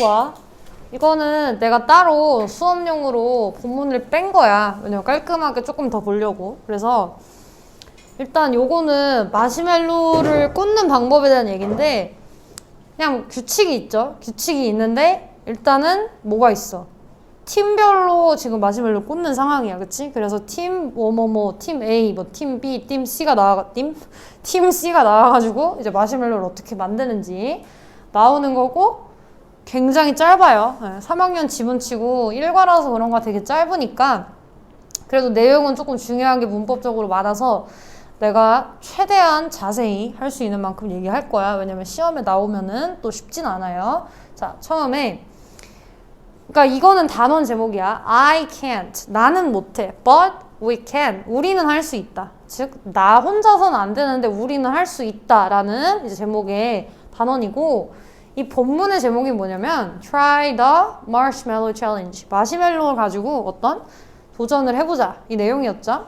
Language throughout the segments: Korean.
과 이거는 내가 따로 수업용으로 본문을 뺀 거야. 왜냐면 깔끔하게 조금 더 보려고. 그래서 일단 요거는 마시멜로를 꽂는 방법에 대한 얘기인데 그냥 규칙이 있죠. 규칙이 있는데 일단은 뭐가 있어? 팀별로 지금 마시멜로 꽂는 상황이야. 그치? 그래서 팀 뭐뭐뭐, 팀 A, 뭐 팀 B, 팀 C가 팀 C가 나와가지고 이제 마시멜로를 어떻게 만드는지 나오는 거고 굉장히 짧아요. 3학년 지문치고 1과라서 그런가 되게 짧으니까 그래도 내용은 조금 중요한 게 문법적으로 많아서 내가 최대한 자세히 할 수 있는 만큼 얘기할 거야. 왜냐면 시험에 나오면은 또 쉽진 않아요. 자, 처음에 그러니까 이거는 단원 제목이야. I can't. 나는 못해. But we can. 우리는 할 수 있다. 즉, 나 혼자서는 안 되는데 우리는 할 수 있다라는 이제 제목의 단원이고 이 본문의 제목이 뭐냐면 Try the Marshmallow Challenge. 마시멜로를 가지고 어떤 도전을 해보자. 이 내용이었죠.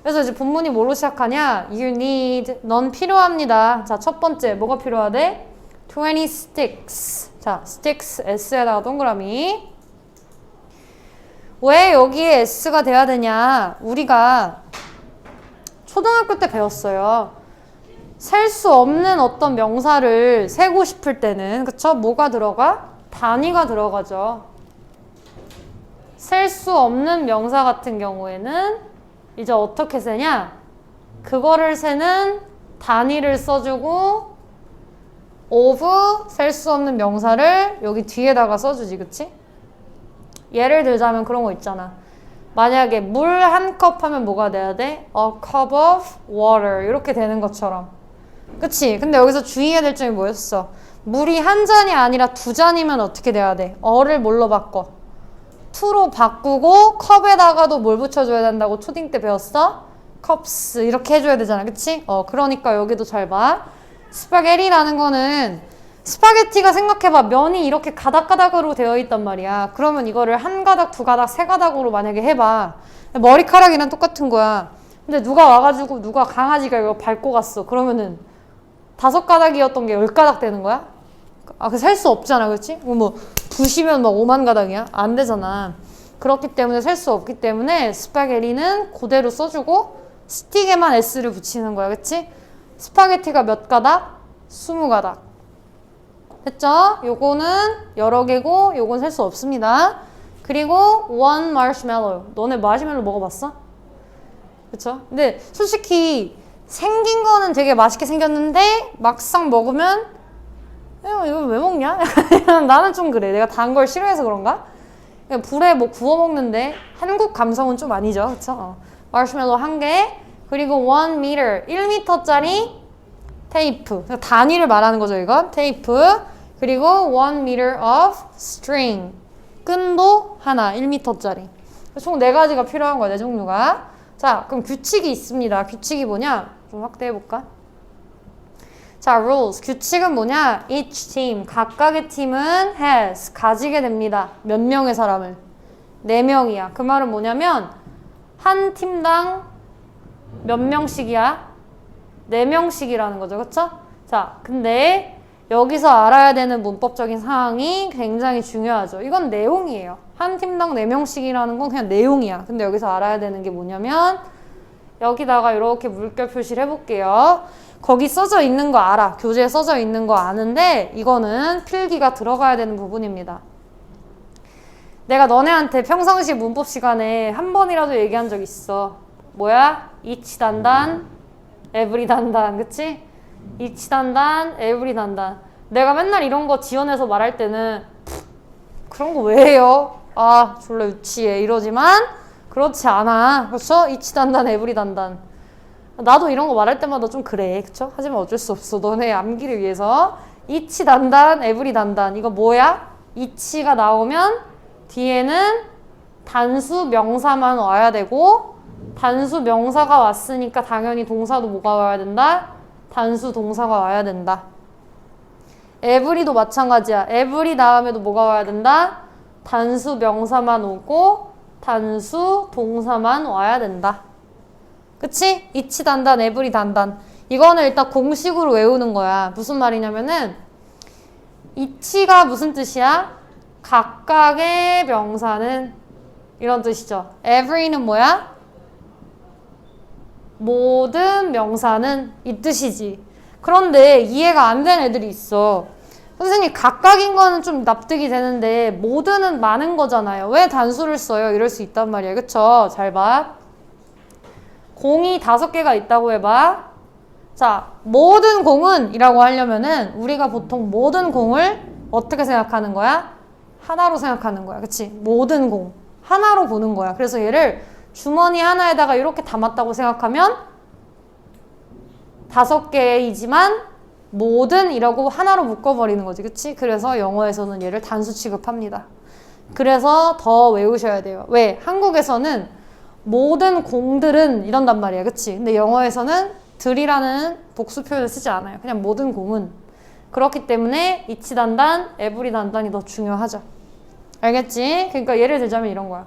그래서 이제 본문이 뭘로 시작하냐? You need. 넌 필요합니다. 자, 첫 번째 뭐가 필요하대? 20 sticks. 자, sticks S에다가 동그라미. 왜 여기에 S가 돼야 되냐? 우리가 초등학교 때 배웠어요. 셀 수 없는 어떤 명사를 세고 싶을 때는 그쵸? 뭐가 들어가? 단위가 들어가죠. 셀 수 없는 명사 같은 경우에는 이제 어떻게 세냐? 그거를 세는 단위를 써주고 of 셀 수 없는 명사를 여기 뒤에다가 써주지, 그치? 예를 들자면 그런 거 있잖아. 만약에 물 한 컵 하면 뭐가 돼야 돼? A cup of water 이렇게 되는 것처럼. 그치? 근데 여기서 주의해야 될 점이 뭐였어? 물이 한 잔이 아니라 두 잔이면 어떻게 돼야 돼? 어를 뭘로 바꿔? to로 바꾸고 컵에다가도 뭘 붙여줘야 된다고 초딩 때 배웠어? cups 이렇게 해줘야 되잖아. 그치? 그러니까 여기도 잘 봐. 스파게티라는 거는 스파게티가 생각해봐. 면이 이렇게 가닥가닥으로 되어 있단 말이야. 그러면 이거를 한 가닥, 두 가닥, 세 가닥으로 만약에 해봐. 머리카락이랑 똑같은 거야. 근데 누가 와가지고 누가 강아지가 이거 밟고 갔어. 그러면은 5가닥이었던 게 10가닥 되는 거야? 아, 그 셀 수 없잖아. 그렇지? 뭐 부시면 막 5만 가닥이야? 안 되잖아. 그렇기 때문에 셀 수 없기 때문에 스파게티는 그대로 써주고 스틱에만 S를 붙이는 거야. 그치? 스파게티가 몇 가닥? 20가닥. 됐죠? 요거는 여러 개고 요건 셀 수 없습니다. 그리고 one marshmallow. 너네 마시멜로 먹어봤어? 그쵸? 근데 솔직히 생긴 거는 되게 맛있게 생겼는데 막상 먹으면 이거 왜 먹냐? 나는 좀 그래. 내가 단 걸 싫어해서 그런가? 그냥 불에 뭐 구워 먹는데 한국 감성은 좀 아니죠. 그쵸? 마시멜로 1개 그리고 1m 1m짜리 테이프 단위를 말하는 거죠. 이건 테이프 그리고 1m of string 끈도 하나 1m짜리 총 4가지가 필요한 거야. 4종류가. 자, 그럼 규칙이 있습니다. 규칙이 뭐냐? 좀 확대해볼까? 자, rules. 규칙은 뭐냐? Each team. 각각의 팀은 has. 가지게 됩니다. 몇 명의 사람을? 4명이야. 그 말은 뭐냐면 한 팀당 몇 명씩이야? 4명씩이라는 거죠. 그쵸? 자, 근데 여기서 알아야 되는 문법적인 사항이 굉장히 중요하죠. 이건 내용이에요. 한 팀당 4명씩이라는 건 그냥 내용이야. 근데 여기서 알아야 되는 게 뭐냐면 여기다가 이렇게 물결 표시를 해볼게요. 거기 써져 있는 거 알아. 교재에 써져 있는 거 아는데 이거는 필기가 들어가야 되는 부분입니다. 내가 너네한테 평상시 문법 시간에 한 번이라도 얘기한 적 있어. 뭐야? each 단단, every 단단. 그치? each 단단, every 단단. 내가 맨날 이런 거 지원해서 말할 때는 그런 거 왜 해요? 아, 졸라 유치해. 이러지만 그렇지 않아. 그렇죠? each 단단, every 단단. 나도 이런 거 말할 때마다 좀 그래. 그쵸? 하지만 어쩔 수 없어. 너네 암기를 위해서. each 단단, every 단단. 이거 뭐야? each가 나오면 뒤에는 단수 명사만 와야 되고 단수 명사가 왔으니까 당연히 동사도 뭐가 와야 된다? 단수 동사가 와야 된다. every도 마찬가지야. every 다음에도 뭐가 와야 된다? 단수 명사만 오고 단수 동사만 와야 된다. 그치? each 단단, every 단단. 이거는 일단 공식으로 외우는 거야. 무슨 말이냐면은 each가 무슨 뜻이야? 각각의 명사는 이런 뜻이죠. every는 뭐야? 모든 명사는 이 뜻이지. 그런데 이해가 안 되는 애들이 있어. 선생님 각각인 거는 좀 납득이 되는데 모든은 많은 거잖아요. 왜 단수를 써요? 이럴 수 있단 말이야. 그쵸? 잘 봐. 공이 5개가 있다고 해봐. 자, 모든 공은 이라고 하려면은 우리가 보통 모든 공을 어떻게 생각하는 거야? 하나로 생각하는 거야. 그치? 모든 공. 하나로 보는 거야. 그래서 얘를 주머니 하나에다가 이렇게 담았다고 생각하면 5개이지만 모든 이라고 하나로 묶어버리는 거지. 그치? 그래서 영어에서는 얘를 단수 취급합니다. 그래서 더 외우셔야 돼요. 왜? 한국에서는 모든 공들은 이런단 말이야. 그치? 근데 영어에서는 들이라는 복수 표현을 쓰지 않아요. 그냥 모든 공은. 그렇기 때문에 이치 단단, 에브리 단단이 더 중요하죠. 알겠지? 그러니까 예를 들자면 이런 거야.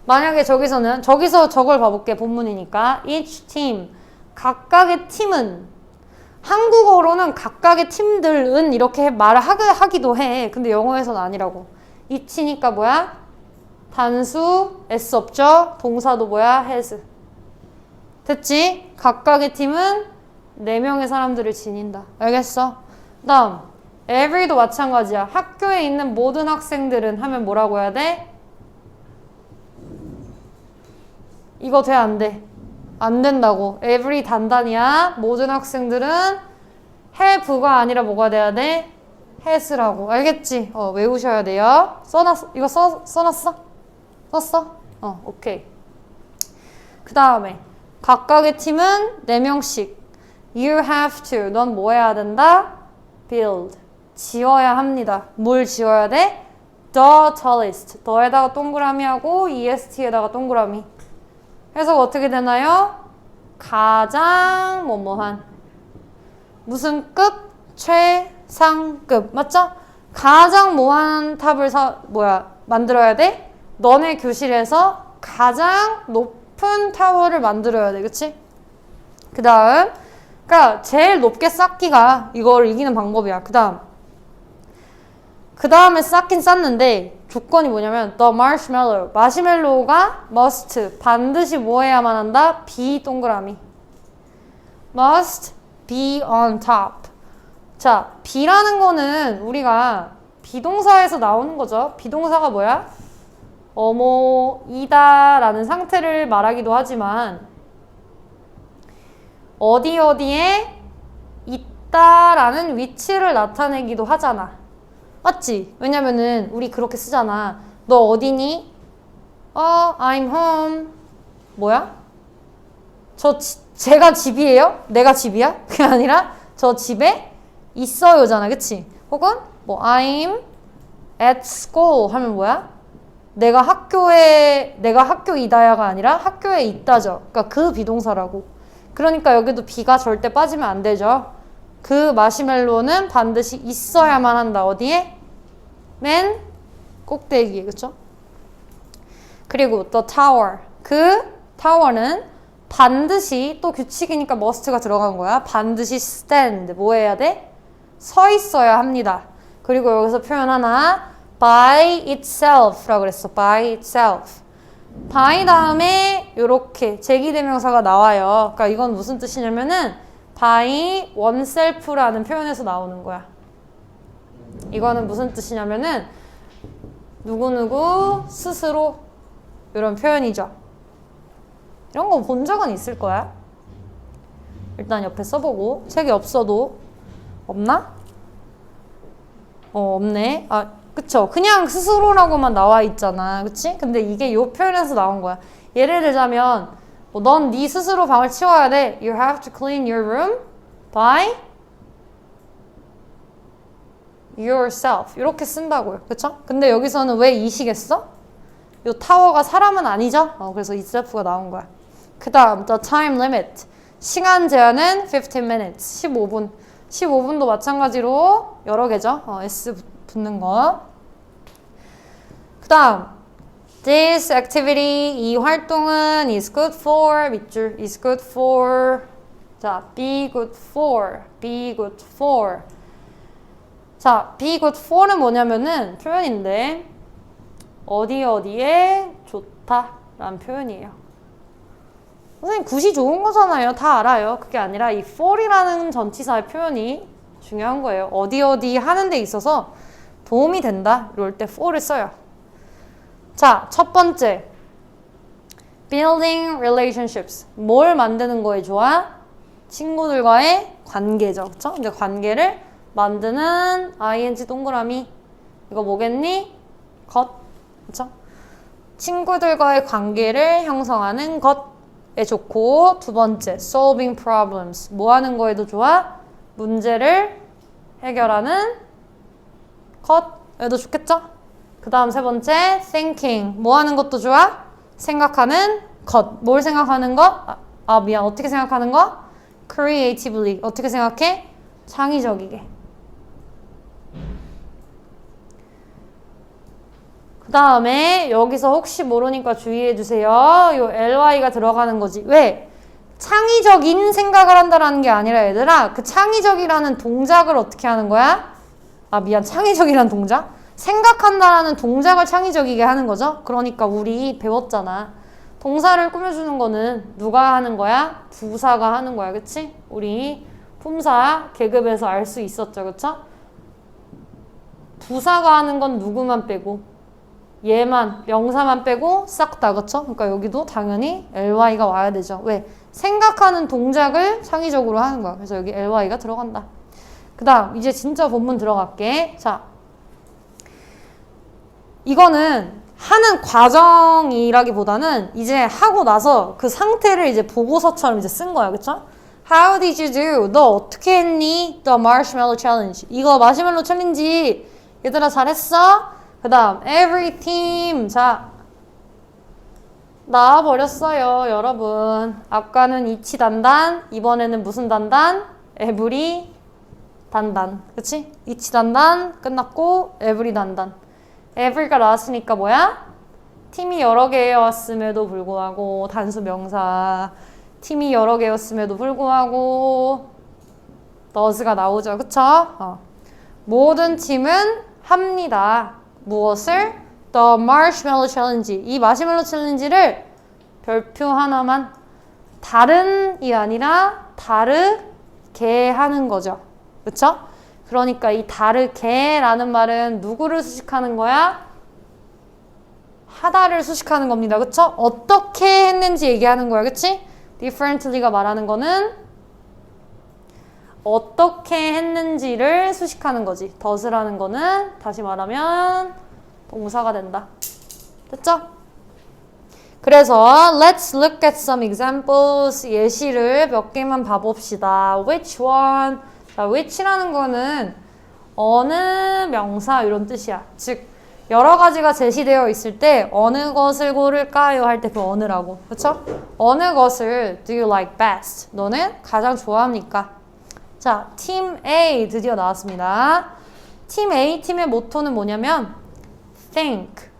만약에 저기서 저걸 봐볼게. 본문이니까. each team. 각각의 팀은. 한국어로는 각각의 팀들은 이렇게 말을 하기도 해. 근데 영어에서는 아니라고. each니까 뭐야? 단수, s 없죠? 동사도 뭐야? has. 됐지? 각각의 팀은 4명의 사람들을 지닌다. 알겠어? 그 다음 every도 마찬가지야. 학교에 있는 모든 학생들은 하면 뭐라고 해야 돼? 이거 돼? 안 돼? 안 된다고. every 단단이야. 모든 학생들은 have가 아니라 뭐가 돼야 돼? has라고. 알겠지? 외우셔야 돼요. 이거 써놨어? 썼어? 오케이. 그 다음에 각각의 팀은 4명씩. You have to. 넌 뭐 해야 된다? Build. 지어야 합니다. 뭘 지어야 돼? The tallest. 더에다가 동그라미 하고 EST에다가 동그라미. 해석 어떻게 되나요? 가장 뭐뭐한. 무슨 급? 최상급. 맞죠? 가장 뭐한 탑을 만들어야 돼? 너네 교실에서 가장 높은 타워를 만들어야 돼. 그치? 그 다음 그러니까 제일 높게 쌓기가 이걸 이기는 방법이야. 그 다음에 쌓긴 쌓는데 조건이 뭐냐면 the marshmallow. 마시멜로우가 must. 반드시 뭐 해야만 한다? be 동그라미. must be on top. 자, be라는 거는 우리가 비동사에서 나오는 거죠. 비동사가 뭐야? 이다 라는 상태를 말하기도 하지만 어디에 있다라는 위치를 나타내기도 하잖아. 맞지? 왜냐면은 우리 그렇게 쓰잖아. 너 어디니? I'm home. 뭐야? 제가 집이에요? 내가 집이야? 그게 아니라 저 집에 있어요잖아. 그치? 혹은 I'm at school 하면 뭐야? 내가 학교이다야가 아니라 학교에 있다죠. 그러니까 그 비동사라고. 그러니까 여기도 비가 절대 빠지면 안 되죠. 그 마시멜로는 반드시 있어야만 한다. 어디에? 맨 꼭대기에. 그쵸? 그리고 the tower. 그 타워는 반드시 또 규칙이니까 must가 들어간 거야. 반드시 stand. 뭐 해야 돼? 서 있어야 합니다. 그리고 여기서 표현 하나. by itself 라고 그랬어. by itself. by 다음에 요렇게 제기대명사가 나와요. 그러니까 이건 무슨 뜻이냐면은 by oneself라는 표현에서 나오는 거야. 이거는 무슨 뜻이냐면은 누구누구 스스로 이런 표현이죠. 이런 거 본 적은 있을 거야. 일단 옆에 써보고. 책이 없어도 없나? 없네. 그쵸. 그냥 스스로라고만 나와 있잖아. 그치? 근데 이게 요 표현에서 나온 거야. 예를 들자면 넌 네 스스로 방을 치워야 돼. You have to clean your room by yourself. 이렇게 쓴다고요. 그쵸? 근데 여기서는 왜 이시겠어? 요 타워가 사람은 아니죠? 그래서 itself가 나온 거야. 그 다음 the time limit. 시간 제한은 15 minutes. 15분. 15분도 마찬가지로 여러 개죠. S 붙는 거. 그 다음 this activity. 이 활동은 is good for. 밑줄 is good for. 자, be good for. be good for. 자, be good for는 뭐냐면은 표현인데 어디에 좋다 라는 표현이에요. 선생님 굿이 좋은 거잖아요. 다 알아요. 그게 아니라 이 for이라는 전치사의 표현이 중요한 거예요. 어디 하는 데 있어서 도움이 된다. 이럴 때 for를 써요. 자, 첫 번째. building relationships. 뭘 만드는 거에 좋아? 친구들과의 관계죠. 그쵸? 이제 관계를 만드는 ing 동그라미. 이거 뭐겠니? 것. 그쵸? 친구들과의 관계를 형성하는 것에 좋고, 두 번째, solving problems. 뭐 하는 거에도 좋아? 문제를 해결하는 것에도 좋겠죠? 그 다음 세 번째, thinking. 뭐 하는 것도 좋아? 생각하는 것. 뭘 생각하는 것? 미안. 어떻게 생각하는 것? creatively. 어떻게 생각해? 창의적이게. 그 다음에 여기서 혹시 모르니까 주의해 주세요. 요 ly가 들어가는 거지. 왜? 창의적인 생각을 한다라는 게 아니라 얘들아, 그 창의적이라는 동작을 어떻게 하는 거야? 미안. 창의적이라는 동작? 생각한다라는 동작을 창의적이게 하는 거죠. 그러니까 우리 배웠잖아. 동사를 꾸며주는 거는 누가 하는 거야? 부사가 하는 거야. 그치? 우리 품사 계급에서 알 수 있었죠. 그쵸? 부사가 하는 건 누구만 빼고 얘만, 명사만 빼고 싹 다. 그쵸? 그러니까 여기도 당연히 ly가 와야 되죠. 왜? 생각하는 동작을 창의적으로 하는 거야. 그래서 여기 ly가 들어간다. 그 다음 이제 진짜 본문 들어갈게. 자, 이거는 하는 과정이라기보다는 이제 하고 나서 그 상태를 이제 보고서처럼 이제 쓴 거야. 그쵸? How did you do? 너 어떻게 했니? The marshmallow challenge. 이거 마시멜로 챌린지 얘들아 잘했어? 그 다음 every team. 자, 나와버렸어요 여러분. 아까는 이치 단단, 이번에는 무슨 단단? every 단단. 그치? 이치 단단 끝났고 every 단단. every가 나왔으니까 뭐야? 팀이 여러 개였음에도 불구하고 단수 명사. 팀이 여러 개였음에도 불구하고 does가 나오죠. 그쵸? 모든 팀은 합니다. 무엇을? The marshmallow challenge. 이 마시멜로 챌린지를 별표 하나만 다른이 아니라 다르게 하는 거죠. 그쵸? 그러니까 이 다르게라는 말은 누구를 수식하는 거야? 하다를 수식하는 겁니다. 그쵸? 어떻게 했는지 얘기하는 거야. 그치? differently가 말하는 거는 어떻게 했는지를 수식하는 거지. does라는 거는 다시 말하면 동사가 된다. 됐죠? 그래서 let's look at some examples. 예시를 몇 개만 봐봅시다. which one? 자, which라는 거는 어느 명사 이런 뜻이야. 즉 여러 가지가 제시되어 있을 때 어느 것을 고를까요? 할 때 그 어느라고. 그쵸? 어느 것을 do you like best? 너는 가장 좋아합니까? 자, 팀 A 드디어 나왔습니다. 팀 A 팀의 모토는 뭐냐면 think.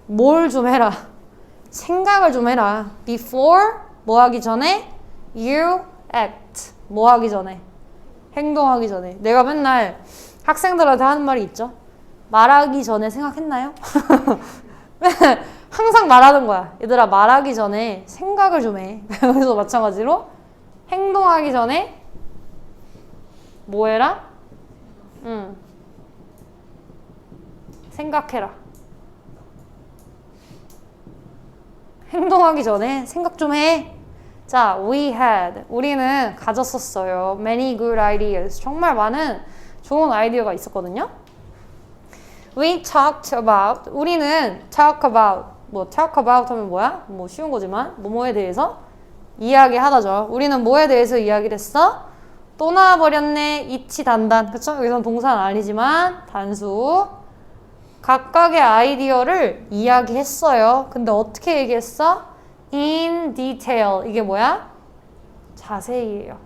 뭘 좀 해라. 생각을 좀 해라. before 뭐 하기 전에 you act. 뭐 하기 전에 행동하기 전에. 내가 맨날 학생들한테 하는 말이 있죠. 말하기 전에 생각했나요? 항상 말하는 거야. 얘들아 말하기 전에 생각을 좀 해. 그래서 마찬가지로 행동하기 전에 뭐 해라? 생각해라. 행동하기 전에 생각 좀 해. 자, 우리는 가졌었어요. Many good ideas. 정말 많은 좋은 아이디어가 있었거든요. We talked about. 우리는 talk about. talk about 하면 뭐야? 쉬운 거지만 뭐뭐에 대해서 이야기하다죠. 우리는 뭐에 대해서 이야기를 했어? 또 나와버렸네. 이치 단단. 그쵸? 여기서는 동사는 아니지만 단수. 각각의 아이디어를 이야기했어요. 근데 어떻게 얘기했어? In detail. 이게 뭐야? 자세히예요.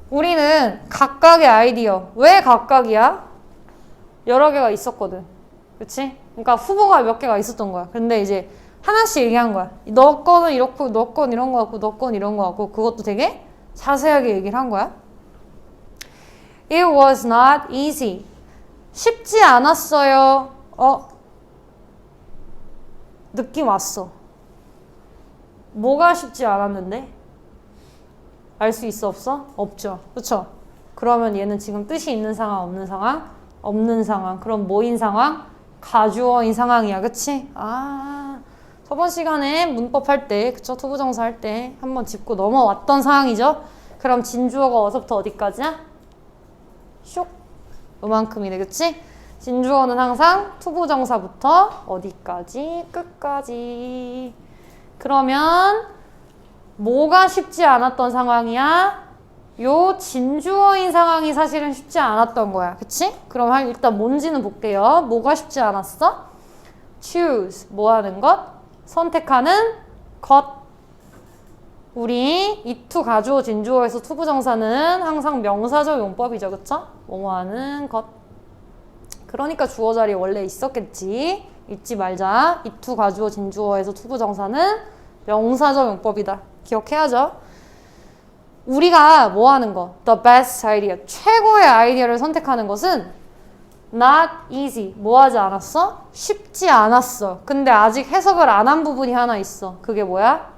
우리는 각각의 아이디어. 왜 각각이야? 여러 개가 있었거든. 그치? 그러니까 후보가 몇 개가 있었던 거야. 근데 이제 하나씩 얘기한 거야. 너 거는 이렇고, 너 건 이런 거 같고, 너 건 이런 거 같고, 그것도 되게 자세하게 얘기를 한 거야. It was not easy. 쉽지 않았어요. 느낌 왔어. 뭐가 쉽지 않았는데? 알 수 있어, 없어? 없죠. 그쵸? 그러면 얘는 지금 뜻이 있는 상황, 없는 상황? 없는 상황. 그럼 뭐인 상황? 가주어인 상황이야. 그치? 저번 시간에 문법 할 때, 그쵸? 투부정사 할 때 한번 짚고 넘어왔던 상황이죠? 그럼 진주어가 어디서부터 어디까지야? 쇽! 요만큼이네. 그치? 진주어는 항상 투부정사부터 어디까지? 끝까지. 그러면 뭐가 쉽지 않았던 상황이야? 요 진주어인 상황이 사실은 쉽지 않았던 거야. 그치? 그럼 일단 뭔지는 볼게요. 뭐가 쉽지 않았어? choose. 뭐 하는 것? 선택하는 것. 우리 이투 가주어 진주어에서 투부정사는 항상 명사적 용법이죠. 그쵸? 뭐뭐 하는 것. 그러니까 주어 자리에 원래 있었겠지. 잊지 말자. 이투 가주어 진주어에서 투부정사는 명사적 용법이다. 기억해야죠. 우리가 뭐 하는 거? The best idea. 최고의 아이디어를 선택하는 것은 not easy. 뭐 하지 않았어? 쉽지 않았어. 근데 아직 해석을 안 한 부분이 하나 있어. 그게 뭐야?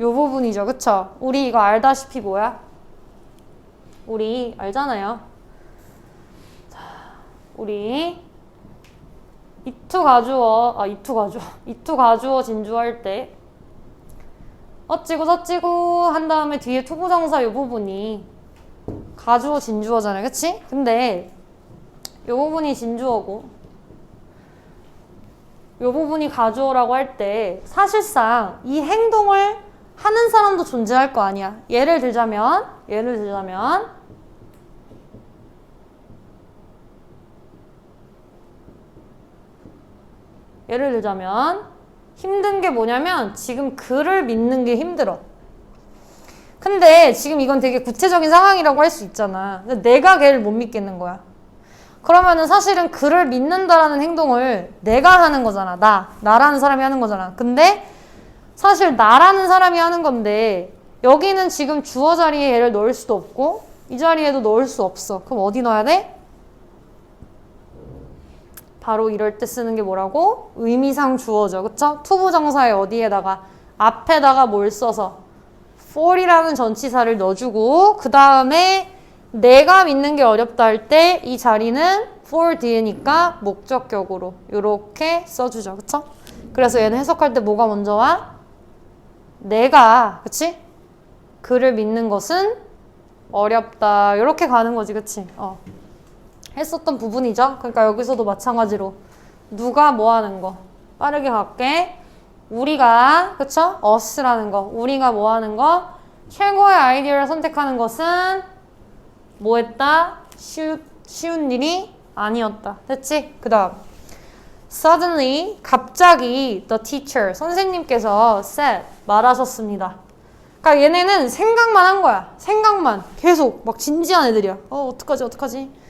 요 부분이죠. 그쵸? 우리 이거 알다시피 뭐야? 우리 알잖아요. 자, 우리 이투 가주어 진주어 할 때 어찌고 저찌고 한 다음에 뒤에 투부정사 요 부분이 가주어 진주어잖아요. 그치? 근데 요 부분이 진주어고 요 부분이 가주어라고 할 때 사실상 이 행동을 하는 사람도 존재할 거 아니야. 예를 들자면 힘든 게 뭐냐면 지금 그를 믿는 게 힘들어. 근데 지금 이건 되게 구체적인 상황이라고 할 수 있잖아. 내가 걔를 못 믿겠는 거야. 그러면은 사실은 그를 믿는다라는 행동을 내가 하는 거잖아. 나라는 사람이 하는 거잖아. 근데 사실 나라는 사람이 하는 건데 여기는 지금 주어 자리에 얘를 넣을 수도 없고 이 자리에도 넣을 수 없어. 그럼 어디 넣어야 돼? 바로 이럴 때 쓰는 게 뭐라고? 의미상 주어죠. 그쵸? 투부정사에 어디에다가 앞에다가 뭘 써서 for이라는 전치사를 넣어주고 그 다음에 내가 믿는 게 어렵다 할 때 이 자리는 for 뒤에니까 목적격으로 이렇게 써주죠. 그쵸? 그래서 얘는 해석할 때 뭐가 먼저 와? 내가 그치? 그를 믿는 것은 어렵다 이렇게 가는 거지. 그치? 했었던 부분이죠. 그러니까 여기서도 마찬가지로 누가 뭐 하는 거 빠르게 갈게. 우리가 그쵸? us라는 거 우리가 뭐 하는 거 최고의 아이디어를 선택하는 것은 뭐 했다? 쉬운 일이 아니었다. 됐지? 그 다음 suddenly 갑자기 the teacher 선생님께서 said 말하셨습니다. 그러니까 얘네는 생각만 한 거야. 생각만 계속 막 진지한 애들이야. 어떡하지?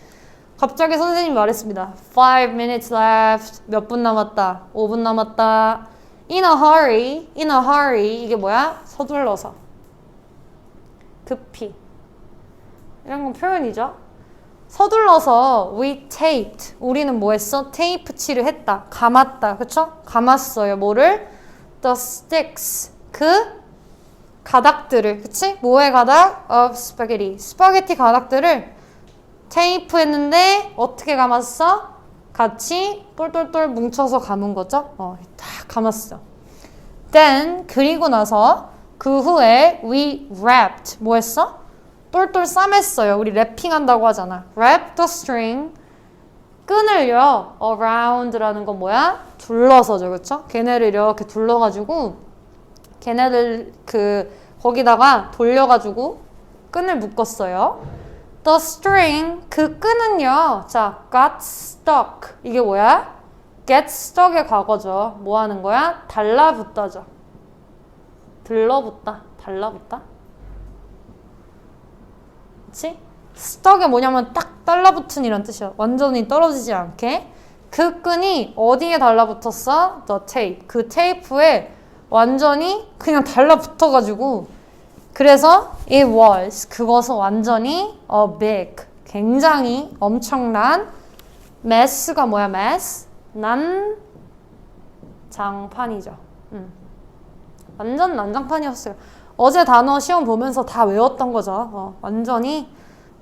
갑자기 선생님이 말했습니다. 5 minutes left. 몇 분 남았다. 5분 남았다. In a hurry. 이게 뭐야? 서둘러서. 급히. 이런 건 표현이죠. 서둘러서 we taped. 우리는 뭐 했어? 테이프 칠을 했다. 감았다. 그쵸? 감았어요. 뭐를? The sticks. 그 가닥들을. 그치? 뭐의 가닥? Of spaghetti. 스파게티 가닥들을 테이프 했는데 어떻게 감았어? 같이 똘똘똘 뭉쳐서 감은 거죠? 딱 감았어. Then 그리고 나서 그 후에 we wrapped. 뭐 했어? 똘똘 싸맸어요. 우리 랩핑한다고 하잖아. Wrap the string. 끈을요. around라는 건 뭐야? 둘러서죠. 그쵸? 걔네를 이렇게 둘러가지고 걔네들 거기다가 돌려가지고 끈을 묶었어요. The string, 그 끈은요. 자, got stuck. 이게 뭐야? get stuck의 과거죠. 뭐 하는 거야? 달라붙다죠. 들러붙다. 달라붙다. 그치? stuck이 뭐냐면 딱 달라붙은 이란 뜻이야. 완전히 떨어지지 않게. 그 끈이 어디에 달라붙었어? The tape. 그 테이프에 완전히 그냥 달라붙어가지고 그래서 it was 그것은 완전히 a big 굉장히 엄청난 mess가 뭐야 mess? 난장판이죠. 완전 난장판이었어요. 어제 단어 시험 보면서 다 외웠던 거죠. 완전히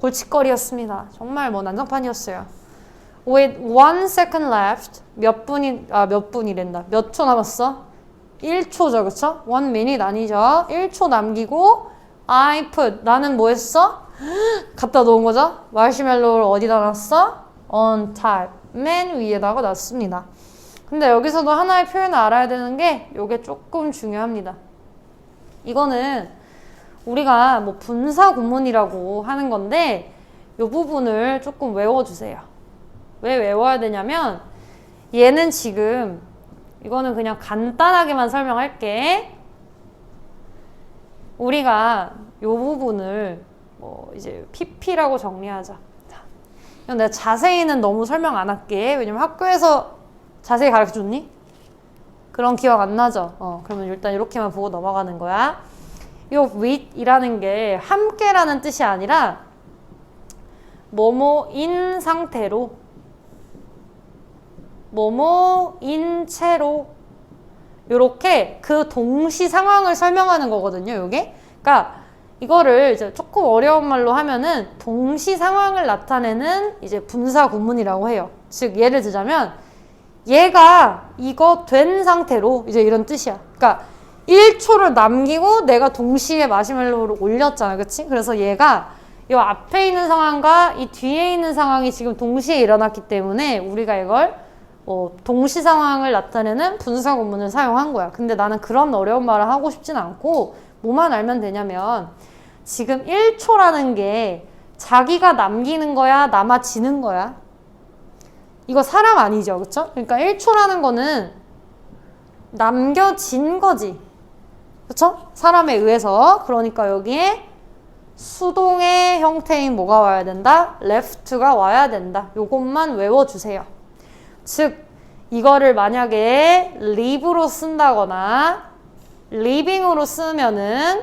골칫거리였습니다. 정말 뭐 난장판이었어요. With 1 second left 몇 분이란다. 몇 초 남았어? 1초죠, 그쵸? 1 minute 아니죠. 1초 남기고 I put 나는 뭐 했어? 갖다 놓은 거죠. 마시멜로우를 어디다 놨어? On top 맨 위에다가 놨습니다. 근데 여기서도 하나의 표현을 알아야 되는 게 요게 조금 중요합니다. 이거는 우리가 뭐 분사 구문이라고 하는 건데 요 부분을 조금 외워주세요. 왜 외워야 되냐면 얘는 지금 이거는 그냥 간단하게만 설명할게. 우리가 요 부분을 뭐 이제 PP라고 정리하자. 이건 내가 자세히는 너무 설명 안 할게. 왜냐면 학교에서 자세히 가르쳐줬니? 그런 기억 안 나죠? 그러면 일단 이렇게만 보고 넘어가는 거야. 요 with이라는 게 함께라는 뜻이 아니라 뭐뭐인 상태로 뭐뭐인 채로 요렇게 그 동시 상황을 설명하는 거거든요, 요게. 그러니까 이거를 이제 조금 어려운 말로 하면은 동시 상황을 나타내는 이제 분사 구문이라고 해요. 즉 예를 들자면 얘가 이거 된 상태로 이제 이런 뜻이야. 그러니까 1초를 남기고 내가 동시에 마시멜로우를 올렸잖아, 그치? 그래서 얘가 이 앞에 있는 상황과 이 뒤에 있는 상황이 지금 동시에 일어났기 때문에 우리가 이걸 동시 상황을 나타내는 분사 구문을 사용한 거야. 근데 나는 그런 어려운 말을 하고 싶진 않고 뭐만 알면 되냐면 지금 1초라는 게 자기가 남기는 거야, 남아지는 거야? 이거 사람 아니죠, 그쵸? 그러니까 1초라는 거는 남겨진 거지, 그쵸? 사람에 의해서. 그러니까 여기에 수동의 형태인 뭐가 와야 된다? left가 와야 된다. 요것만 외워주세요. 즉 이거를 만약에 live로 쓴다거나 living으로 쓰면은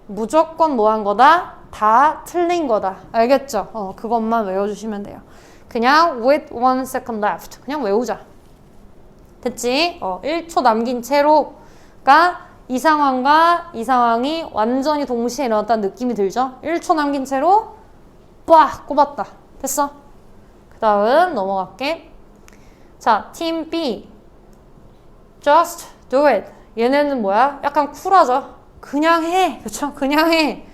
무조건 뭐 한 거다? 다 틀린 거다. 알겠죠? 그것만 외워주시면 돼요. 그냥 with 1 second left 그냥 외우자. 됐지? 1초 남긴 채로가 이 상황과 이 상황이 완전히 동시에 일어났다는 느낌이 들죠? 1초 남긴 채로 빡 꼽았다. 됐어? 그 다음 넘어갈게. 자, 팀 B just do it. 얘네는 뭐야? 약간 쿨하죠? 그냥 해. 그쵸? 그냥 해.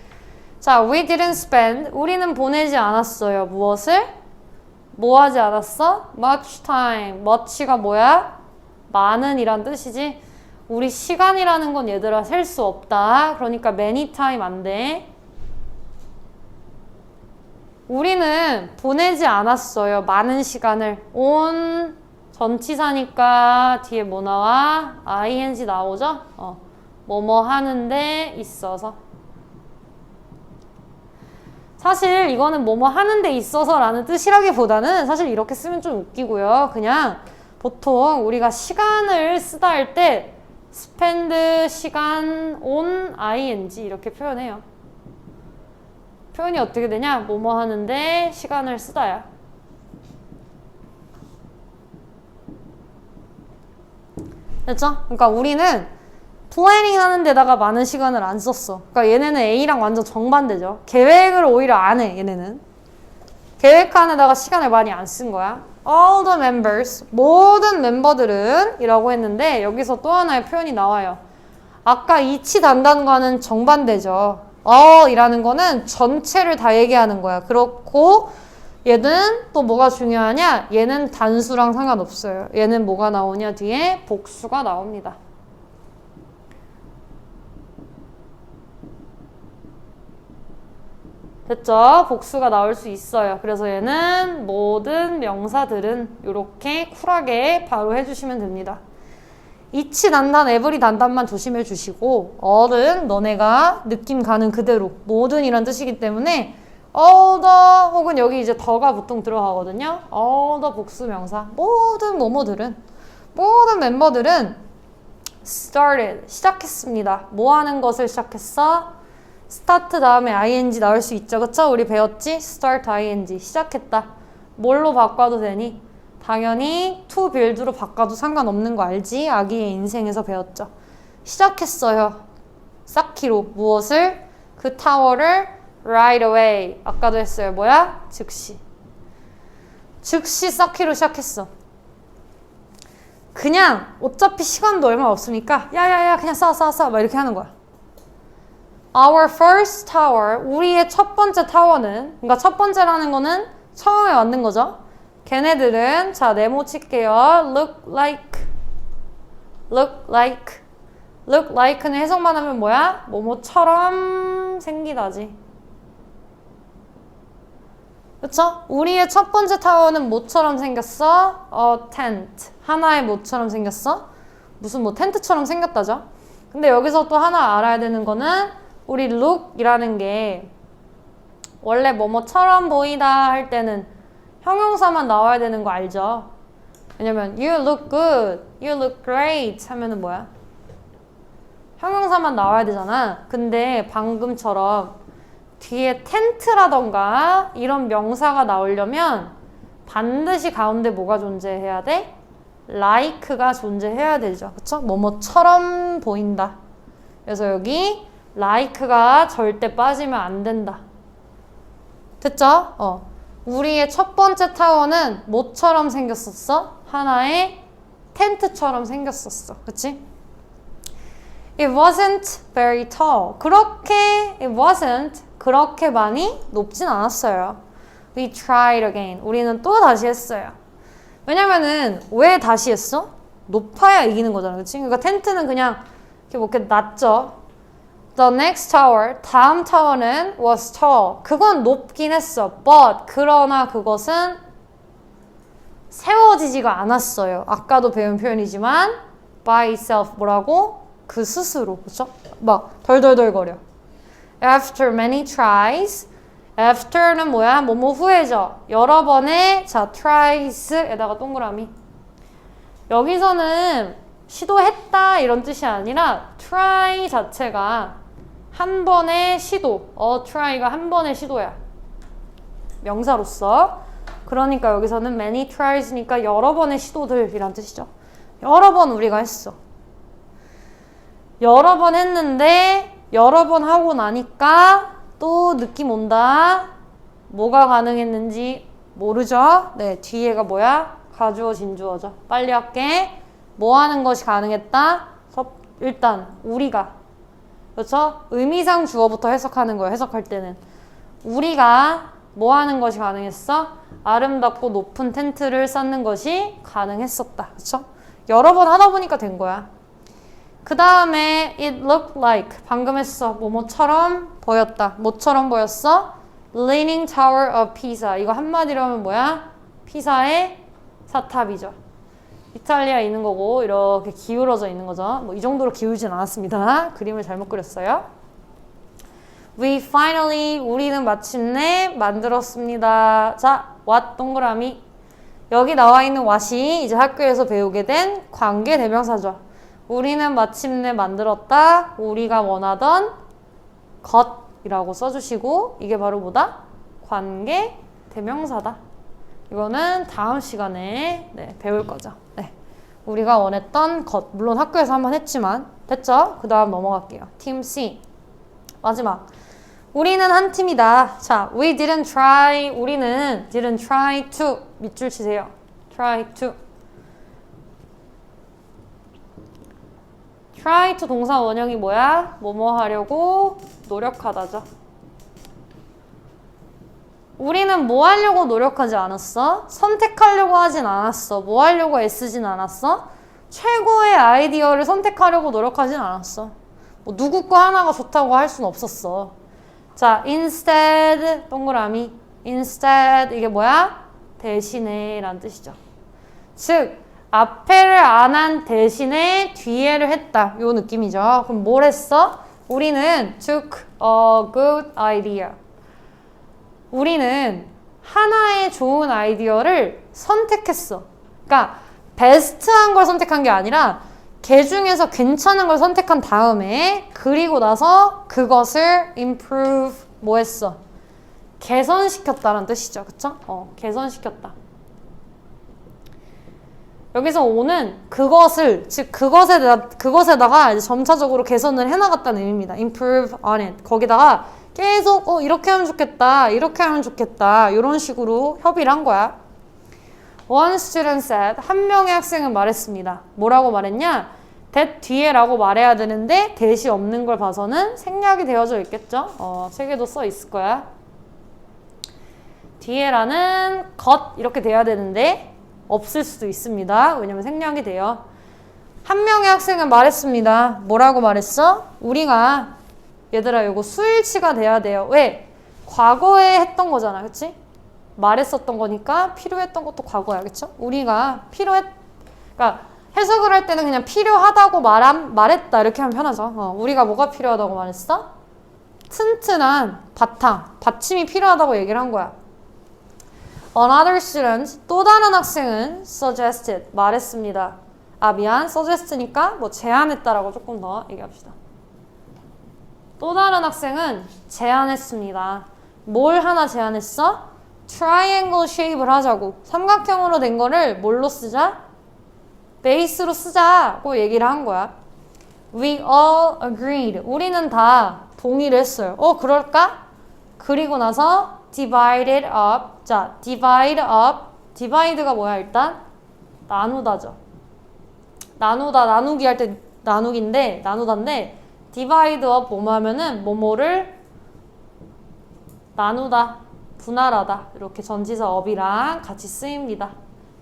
자, we didn't spend. 우리는 보내지 않았어요. 무엇을? 뭐 하지 않았어? much time. much가 뭐야? 많은 이란 뜻이지. 우리 시간이라는 건 얘들아 셀 수 없다. 그러니까 many time 안 돼. 우리는 보내지 않았어요. 많은 시간을. on 전치사니까 뒤에 뭐 나와? ing 나오죠? 뭐뭐 하는데 있어서. 사실 이거는 뭐뭐 하는데 있어서 라는 뜻이라기보다는 사실 이렇게 쓰면 좀 웃기고요. 그냥 보통 우리가 시간을 쓰다 할 때 spend 시간 on ing 이렇게 표현해요. 표현이 어떻게 되냐? 뭐뭐 하는데 시간을 쓰다야. 됐죠? 그러니까 우리는 플래닝 하는 데다가 많은 시간을 안 썼어. 그러니까 얘네는 A랑 완전 정반대죠. 계획을 오히려 안 해, 얘네는. 계획하는 데다가 시간을 많이 안 쓴 거야. All the members, 모든 멤버들은 이라고 했는데 여기서 또 하나의 표현이 나와요. 아까 이치 단단과는 정반대죠. 이라는 거는 전체를 다 얘기하는 거야. 그렇고 얘는 또 뭐가 중요하냐? 얘는 단수랑 상관없어요. 얘는 뭐가 나오냐? 뒤에 복수가 나옵니다. 됐죠? 복수가 나올 수 있어요. 그래서 얘는 모든 명사들은 이렇게 쿨하게 바로 해주시면 됩니다. 이치 단단, 에브리 단단만 조심해 주시고 all은 너네가 느낌 가는 그대로 모든 이란 뜻이기 때문에 all the 혹은 여기 이제 더가 보통 들어가거든요. all the 복수 명사 모든 뭐뭐들은 모든 멤버들은 started 시작했습니다. 뭐 하는 것을 시작했어? start 다음에 ing 나올 수 있죠. 그쵸? 우리 배웠지? start ing. 시작했다. 뭘로 바꿔도 되니? 당연히 to build로 바꿔도 상관없는 거 알지? 아기의 인생에서 배웠죠. 시작했어요. 쌓기로. 무엇을? 그 타워를 right away. 아까도 했어요. 뭐야? 즉시. 즉시 쌓기로 시작했어. 그냥 어차피 시간도 얼마 없으니까 야야야 그냥 쌓아 막 이렇게 하는 거야. Our first tower, 우리의 첫 번째 타워는, 그러니까 첫 번째라는 거는 처음에 만든 거죠. 걔네들은 자 네모 칠게요. look like는 해석만 하면 뭐야? 뭐뭐처럼 생기다지. 그쵸? 우리의 첫 번째 타워는 뭐처럼 생겼어? tent. 하나의 뭐처럼 생겼어? 무슨 뭐 텐트처럼 생겼다죠? 근데 여기서 또 하나 알아야 되는 거는 우리 look이라는 게 원래 뭐뭐처럼 보이다 할 때는 형용사만 나와야 되는 거 알죠? 왜냐면 you look good, you look great 하면은 뭐야? 형용사만 나와야 되잖아. 근데 방금처럼 뒤에 텐트라던가 이런 명사가 나오려면 반드시 가운데 뭐가 존재해야 돼? like가 존재해야 되죠. 그쵸? 뭐뭐처럼 보인다. 그래서 여기 like가 절대 빠지면 안 된다. 됐죠? 우리의 첫 번째 타워는 뭐처럼 생겼었어? 하나의 텐트처럼 생겼었어. 그치? It wasn't very tall. it wasn't 그렇게 많이 높진 않았어요. We tried again. 우리는 또 다시 했어요. 왜냐면은 왜 다시 했어? 높아야 이기는 거잖아. 그치? 그러니까 텐트는 그냥 이렇게 뭐 이렇게 낮죠. The next tower, 다음 타워는 was tall. 그건 높긴 했어. But 그러나 그것은 세워지지가 않았어요. 아까도 배운 표현이지만 by itself 뭐라고? 그 스스로. 그쵸? 막 덜덜덜거려. After many tries. After는 뭐야? 뭐뭐 후에죠. 여러 번의 자 tries에다가 동그라미. 여기서는 시도했다 이런 뜻이 아니라 try 자체가 한 번의 시도. try가 한 번의 시도야. 명사로서. 그러니까 여기서는 many tries니까 여러 번의 시도들이란 뜻이죠. 여러 번 우리가 했어. 여러 번 했는데 여러 번 하고 나니까 또 느낌 온다. 뭐가 가능했는지 모르죠? 네, 뒤에가 뭐야? 가주어, 진주어죠. 빨리 할게. 뭐 하는 것이 가능했다? 일단 우리가. 그렇죠? 의미상 주어부터 해석하는 거예요. 해석할 때는. 우리가 뭐 하는 것이 가능했어? 아름답고 높은 텐트를 쌓는 것이 가능했었다. 그렇죠? 여러 번 하다 보니까 된 거야. 그 다음에 it looked like 방금 했어. 뭐뭐처럼 보였다. 뭐처럼 보였어? Leaning Tower of Pisa. 이거 한마디로 하면 뭐야? 피사의 사탑이죠. 이탈리아에 있는 거고 이렇게 기울어져 있는 거죠. 뭐 이 정도로 기울진 않았습니다. 그림을 잘못 그렸어요. We finally 우리는 마침내 만들었습니다. 자, what 동그라미. 여기 나와 있는 what이 이제 학교에서 배우게 된 관계 대명사죠. 우리는 마침내 만들었다. 우리가 원하던 것이라고 써주시고 이게 바로 뭐다? 관계 대명사다. 이거는 다음 시간에 배울 거죠. 네. 우리가 원했던 것. 물론 학교에서 한번 했지만 됐죠? 그 다음 넘어갈게요. 팀 C. 마지막. 우리는 한 팀이다. 자, we didn't try. 우리는 didn't try to. 밑줄 치세요. try to. try to 동사 원형이 뭐야? 뭐뭐 하려고 노력하다죠. 우리는 뭐 하려고 노력하지 않았어? 선택하려고 하진 않았어. 뭐 하려고 애쓰진 않았어? 최고의 아이디어를 선택하려고 노력하진 않았어. 뭐 누구 거 하나가 좋다고 할 수는 없었어. 자, instead 동그라미. instead 이게 뭐야? 대신에 라는 뜻이죠. 즉 앞에를 안 한 대신에 뒤에를 했다. 요 느낌이죠. 그럼 뭘 했어? 우리는 took a good idea. 우리는 하나의 좋은 아이디어를 선택했어. 그러니까 베스트한 걸 선택한 게 아니라 걔 중에서 괜찮은 걸 선택한 다음에 그리고 나서 그것을 improve 뭐 했어? 개선시켰다는 뜻이죠. 그쵸? 개선시켰다. 여기서 오는 그것을, 즉 그것에다가 이제 점차적으로 개선을 해나갔다는 의미입니다. improve on it. 거기다가 계속 이렇게 하면 좋겠다, 이렇게 하면 좋겠다 이런 식으로 협의를 한 거야. One student said, 한 명의 학생은 말했습니다. 뭐라고 말했냐? that 뒤에 라고 말해야 되는데 that이 없는 걸 봐서는 생략이 되어져 있겠죠? 책에도 써 있을 거야. 뒤에라는 것 이렇게 돼야 되는데 없을 수도 있습니다. 왜냐면 생략이 돼요. 한 명의 학생은 말했습니다. 뭐라고 말했어? 우리가 얘들아 이거 수일치가 돼야 돼요. 왜? 과거에 했던 거잖아. 그치? 말했었던 거니까 필요했던 것도 과거야. 그쵸? 우리가 그러니까 해석을 할 때는 그냥 필요하다고 말했다 이렇게 하면 편하죠. 우리가 뭐가 필요하다고 말했어? 튼튼한 받침이 필요하다고 얘기를 한 거야. Another student, 또 다른 학생은 suggested, 말했습니다. 미안, suggest니까 뭐 제안했다라고 조금 더 얘기합시다. 또 다른 학생은 제안했습니다. 뭘 하나 제안했어? triangle shape을 하자고. 삼각형으로 된 거를 뭘로 쓰자? 베이스로 쓰자고 얘기를 한 거야. We all agreed. 우리는 다 동의를 했어요. 그럴까? 그리고 나서 divided up. 자, divide up. divide가 뭐야 일단? 나누다죠. 나누기 할 때 나누다인데 divide up 뭐뭐 하면은 뭐뭐를 나누다, 분할하다 이렇게 전치사 up이랑 같이 쓰입니다.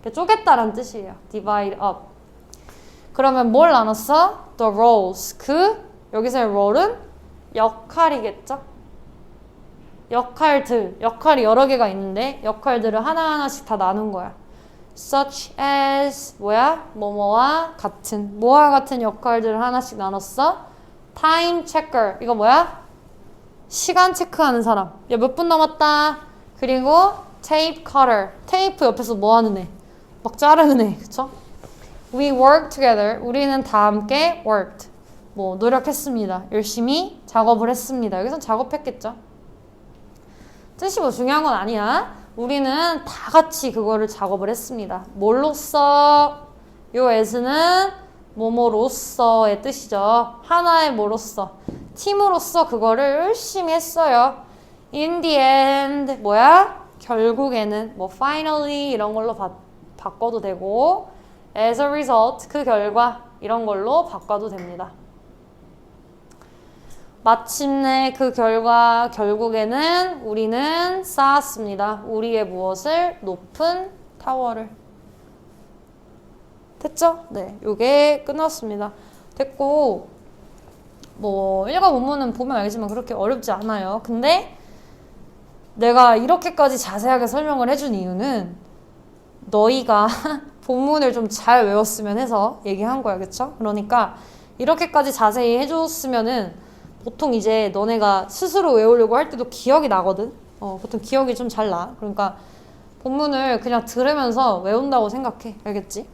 쪼갰다라는 뜻이에요. divide up. 그러면 뭘 나눴어? The roles. 여기서의 role은 역할이겠죠? 역할이 여러 개가 있는데 역할들을 하나하나씩 다 나눈 거야. such as 뭐야? 뭐뭐와 같은 역할들을 하나씩 나눴어. time checker. 이거 뭐야? 시간 체크하는 사람. 야, 몇 분 남았다. 그리고 tape cutter. 테이프 옆에서 뭐 하는 애? 막 자르는 애. 그쵸? We worked together. 우리는 다 함께 worked. 뭐 노력했습니다. 열심히 작업을 했습니다. 여기선 작업했겠죠? 뜻이 뭐 중요한 건 아니야. 우리는 다 같이 그거를 작업을 했습니다. 뭘로써? 요 as는 뭐뭐로써의 뜻이죠. 하나의 뭐로써? 팀으로서 그거를 열심히 했어요. In the end 뭐야? 결국에는 뭐 finally 이런 걸로 바꿔도 되고 as a result 그 결과 이런 걸로 바꿔도 됩니다. 마침내 그 결과 결국에는 우리는 쌓았습니다. 우리의 무엇을? 높은 타워를. 됐죠? 네, 요게 끝났습니다. 됐고 뭐 일과 본문은 보면 알겠지만 그렇게 어렵지 않아요. 근데 내가 이렇게까지 자세하게 설명을 해준 이유는 너희가 본문을 좀 잘 외웠으면 해서 얘기한 거야. 그쵸? 그러니까 이렇게까지 자세히 해줬으면은 보통 이제 너네가 스스로 외우려고 할 때도 기억이 나거든? 보통 기억이 좀 잘 나. 그러니까 본문을 그냥 들으면서 외운다고 생각해. 알겠지?